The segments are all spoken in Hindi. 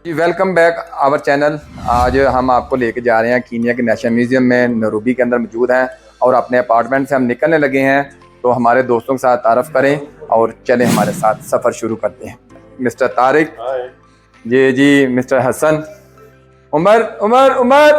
Ji welcome back our channel. आज हम आपको लेके जा रहे हैं कीनिया के नेशनल म्यूज़ियम में नैरोबी के अंदर मौजूद हैं और अपने अपार्टमेंट से हम निकलने लगे हैं। तो हमारे दोस्तों के साथ तारफ़ करें और चलें हमारे साथ सफ़र शुरू करते हैं। मिस्टर तारिक, जी मिस्टर हसन, उमर उमर उमर।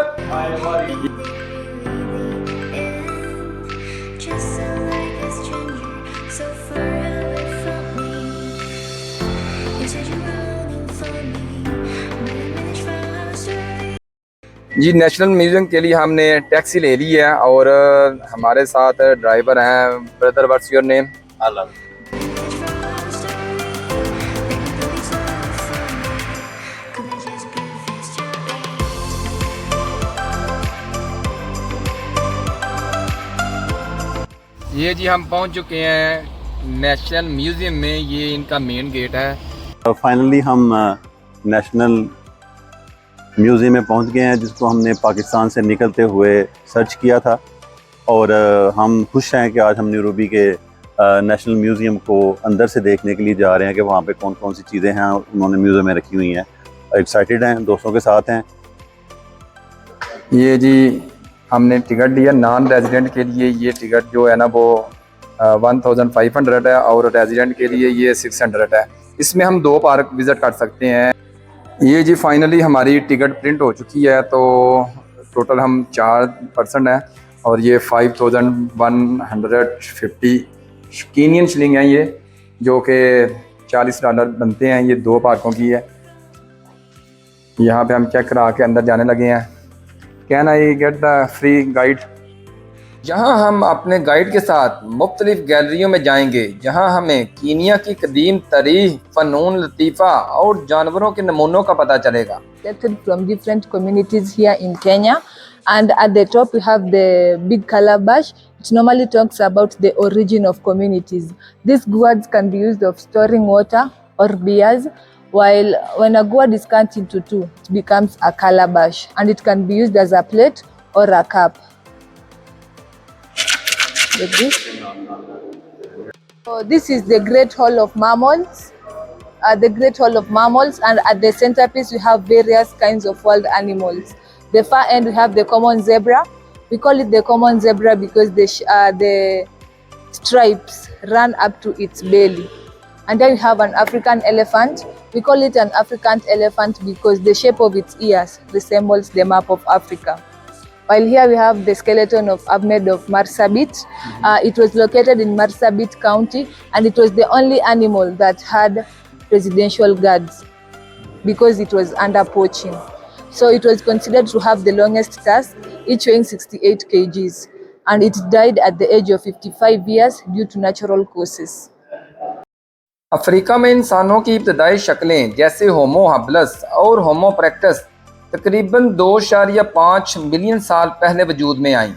जी नेशनल म्यूज़ियम के लिए हमने टैक्सी ले ली है और हमारे साथ ड्राइवर हैं। Brother, what's your name? Alam. ये जी हम पहुंच चुके हैं नेशनल म्यूज़ियम में। ये इनका मेन गेट है। फाइनली हम नेशनल म्यूज़ियम में पहुंच गए हैं, जिसको हमने पाकिस्तान से निकलते हुए सर्च किया था। और हम खुश हैं कि आज हम नैरोबी के नेशनल म्यूज़ियम को अंदर से देखने के लिए जा रहे हैं कि वहाँ पे कौन कौन सी चीज़ें हैं उन्होंने म्यूज़ियम में रखी हुई हैं। एक्साइटेड हैं, दोस्तों के साथ हैं। ये जी हमने टिकट लिया नॉन रेजिडेंट के लिए। ये टिकट जो है ना वो 1500 है और रेजिडेंट के लिए ये 600 है। इसमें हम 2 पार्क विज़िट कर सकते हैं। ये जी फाइनली हमारी टिकट प्रिंट हो चुकी है। तो टोटल हम 4 पर्सन हैं और ये 5150 कीनियन शिलिंग हैं, ये जो कि $40 बनते हैं। ये 2 पार्कों की है। यहाँ पे हम चेक करा के अंदर जाने लगे हैं। Can I get the free guide? यहाँ हम अपने गाइड के साथ मुख्तलिफ गैलरियों में जाएंगे, जहाँ हमें कीनिया की कदीम तारीख, फ़नून लतीफ़ा और जानवरों के नमूनों का पता चलेगा। From different communities here in Kenya, and at the top we have the big calabash. It normally talks about the origin of communities. These gourds can be used of storing water or beers, while when a gourd is cut into 2, it becomes a calabash, and it can be used as a plate or a cup. Like this. So this is the Great Hall of Mammals. The Great Hall of Mammals, and at the centerpiece we have various kinds of wild animals. The far end we have the common zebra. We call it the common zebra because the stripes run up to its belly. And then we have an African elephant. We call it an African elephant because the shape of its ears resembles the map of Africa. While here we have the skeleton of Ahmed of Marsabit. It was located in Marsabit County, and it was the only animal that had presidential guards because it was under poaching. So it was considered to have the longest tusk, each weighing 68 kgs, and it died at the age of 55 years due to natural causes. Africa में इंसानों की इब्तदाई शक्लें जैसे होमो हबलस और होमो इरेक्टस तकरीबन 2.5 मिलियन साल पहले वजूद में आईं।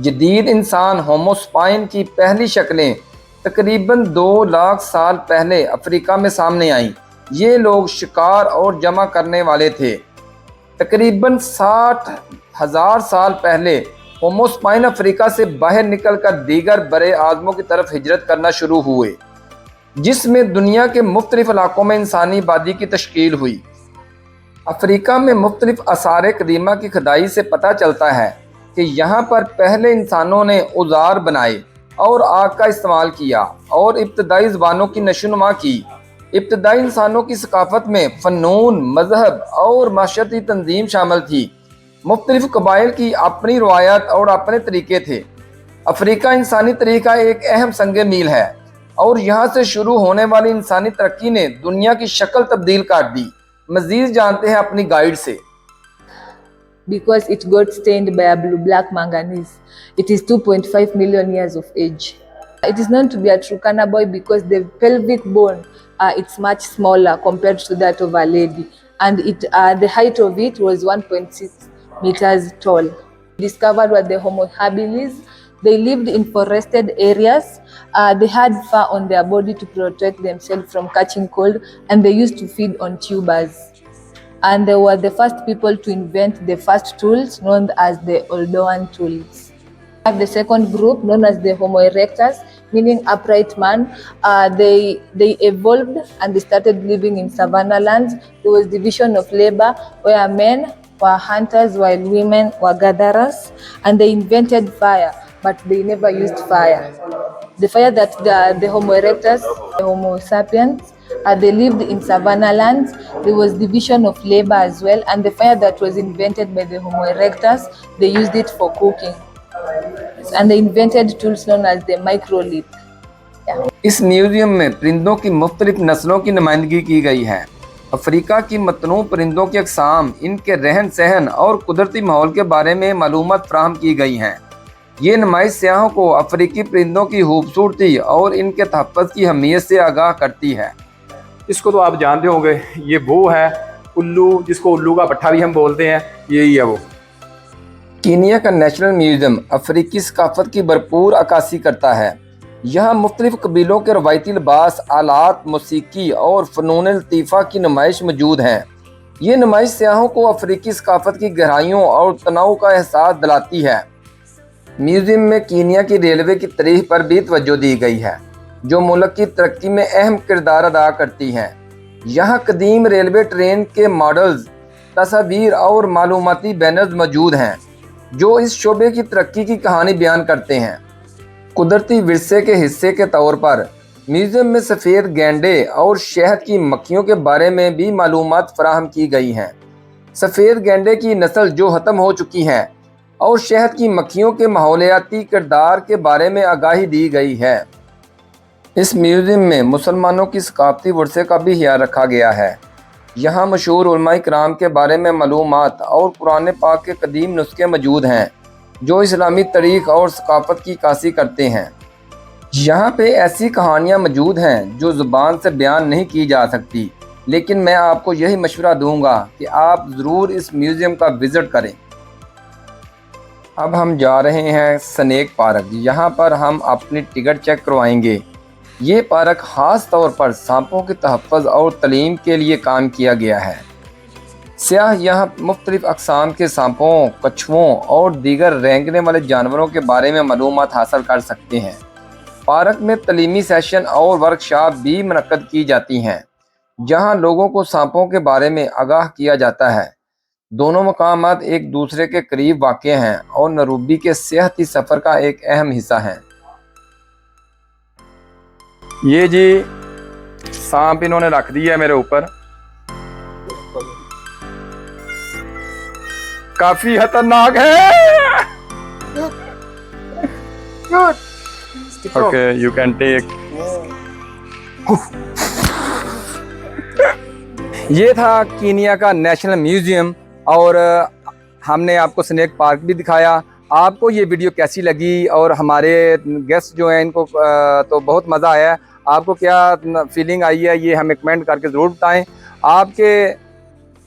जदीद इंसान होमोस्पाइन की पहली शक्लें तकरीबन 2 लाख साल पहले अफ्रीका में सामने आईं। ये लोग शिकार और जमा करने वाले थे। तकरीबन 60,000 साल पहले होमोस्पाइन अफ्रीका से बाहर निकलकर दीगर बड़े आज़मों की तरफ हिजरत करना शुरू हुए, जिसमें दुनिया के मुख्तलिफ इलाकों में इंसानी आबादी की तश्कील हुई। अफ्रीका में मुख्तलिफ आसार कदीमा की खुदाई से पता चलता है कि यहाँ पर पहले इंसानों ने औजार बनाए और आग का इस्तेमाल किया और इब्तदाई ज़बानों की नशोनुमा की। इब्तदाई इंसानों की सकाफ़त में फ़नून, मज़हब और माशरती तंजीम शामिल थी। मुख्तलिफ कबाइल की अपनी रवायत और अपने तरीके थे। अफ्रीका इंसानी तरीका एक अहम संग मील है और यहाँ से शुरू होने वाली इंसानी तरक्की ने दुनिया की शक्ल तब्दील कर दी। मज़ीद जानते हैं अपनी गाइड से। Because it got stained by a blue-black manganese. It is 2.5 million years of age. It is known to be a Turkana boy because the pelvic bone it's much smaller compared to that of a lady, and the height of it was 1.6 meters tall. Discovered were the Homo habilis. They lived in forested areas. They had fur on their body to protect themselves from catching cold, and they used to feed on tubers. And they were the first people to invent the first tools known as the Oldowan tools. We have the second group known as the Homo erectus. meaning upright man. They evolved and they started living in savanna lands. There was division of labor where men were hunters while women were gatherers, and they invented fire, but they never used fire. The fire that the Homo erectus, the Homo sapiens, they lived in savanna lands. There was division of labor as well, and the fire that was invented by the Homo erectus, they used it for cooking, and they invented tools known as the microlith. इस म्यूजियम में परिंदों की मुख्तलिफ नस्लों की नुमाइंदगी की गई है। अफ्रीका की मतनू परिंदों की अक़साम, इनके रहन सहन और कुदरती माहौल के बारे में मालूमात फराहम की गई हैं। ये नुमाइश सयाहों को अफ्रीकी परिंदों की खूबसूरती और इनके तहफ़्फ़ुज़ की अहमियत से आगाह करती है। इसको तो आप जानते होंगे, ये वो है उल्लू, जिसको उल्लू का पट्ठा भी हम बोलते हैं, यही है वो। कीनिया का नेशनल म्यूज़ियम अफ्रीकी सकाफ़त की भरपूर अक्कासी करता है। यहाँ मुख्तलिफ़ कबीलों के रवायती लिबास, आलात, मौसीकी और फ़नून लतीफ़ा की नुमाइश मौजूद हैं। ये नुमाइश सयाहों को अफ्रीकी सकाफ़त की गहराइयों और तनाव का एहसास दिलाती है। म्यूज़ियम में कीनिया की रेलवे की तारीख़ पर भी तवज्जो दी गई है, जो मुल्क की तरक्की में अहम किरदार अदा करती हैं। यहाँ कदीम रेलवे ट्रेन के मॉडल्स, तस्वीर और मालूमाती बैनर्स मौजूद हैं, जो इस शोबे की तरक्की की कहानी बयान करते हैं। कुदरती विरसे के हिस्से के तौर पर म्यूज़ियम में सफ़ेद गैंडे और शहद की मक्खियों के बारे में भी मालूमात फराहम की गई हैं। सफ़ेद गैंडे की नस्ल जो ख़त्म हो चुकी हैं और शहद की मक्खियों के माहौलियाती किरदार के बारे में आगाही दी गई है। इस म्यूज़ियम में मुसलमानों की सकाफ़ती वर्से का भी ख्याल रखा गया है। यहाँ मशहूर उलमाए किराम के बारे में मालूमात और कुरान पाक के कदीम नुस्खे मौजूद हैं, जो इस्लामी तारीख़ और सकाफ़त की अक्कासी करते हैं। यहाँ पे ऐसी कहानियाँ मौजूद हैं जो ज़ुबान से बयान नहीं की जा सकती, लेकिन मैं आपको यही मशवरा दूँगा कि आप ज़रूर इस म्यूज़ियम का विज़िट करें। अब हम जा रहे हैं स्नेक पार्क। यहाँ पर हम अपनी टिकट चेक करवाएंगे। ये पार्क ख़ास तौर पर सांपों के तहफ़्फ़ुज़ और तालीम के लिए काम किया गया है। सयाह यहाँ मुख्तलिफ़ अक़साम के सांपों, कछुओं और दीगर रेंगने वाले जानवरों के बारे में मालूमात हासिल कर सकते हैं। पार्क में तलीमी सेशन और वर्कशॉप भी मुनक्कद की जाती हैं, जहाँ लोगों को सांपों के बारे में आगाह किया जाता है। दोनों मकामात एक दूसरे के करीब वाक़ हैं और नैरोबी के सियाहती सफ़र का एक अहम हिस्सा हैं। ये जी सांप इन्होंने रख दिया है मेरे ऊपर, काफी खतरनाक है। Okay, you can take. ये था कीनिया का नेशनल म्यूज़ियम और हमने आपको स्नेक पार्क भी दिखाया। आपको ये वीडियो कैसी लगी और हमारे गेस्ट जो हैं इनको तो बहुत मज़ा आया। आपको क्या फीलिंग आई है ये हमें कमेंट करके ज़रूर बताएं। आपके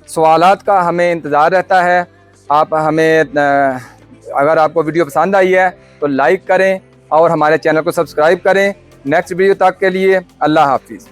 सवालात का हमें इंतज़ार रहता है। आप हमें अगर आपको वीडियो पसंद आई है तो लाइक करें और हमारे चैनल को सब्सक्राइब करें। नेक्स्ट वीडियो तक के लिए अल्लाह हाफिज़।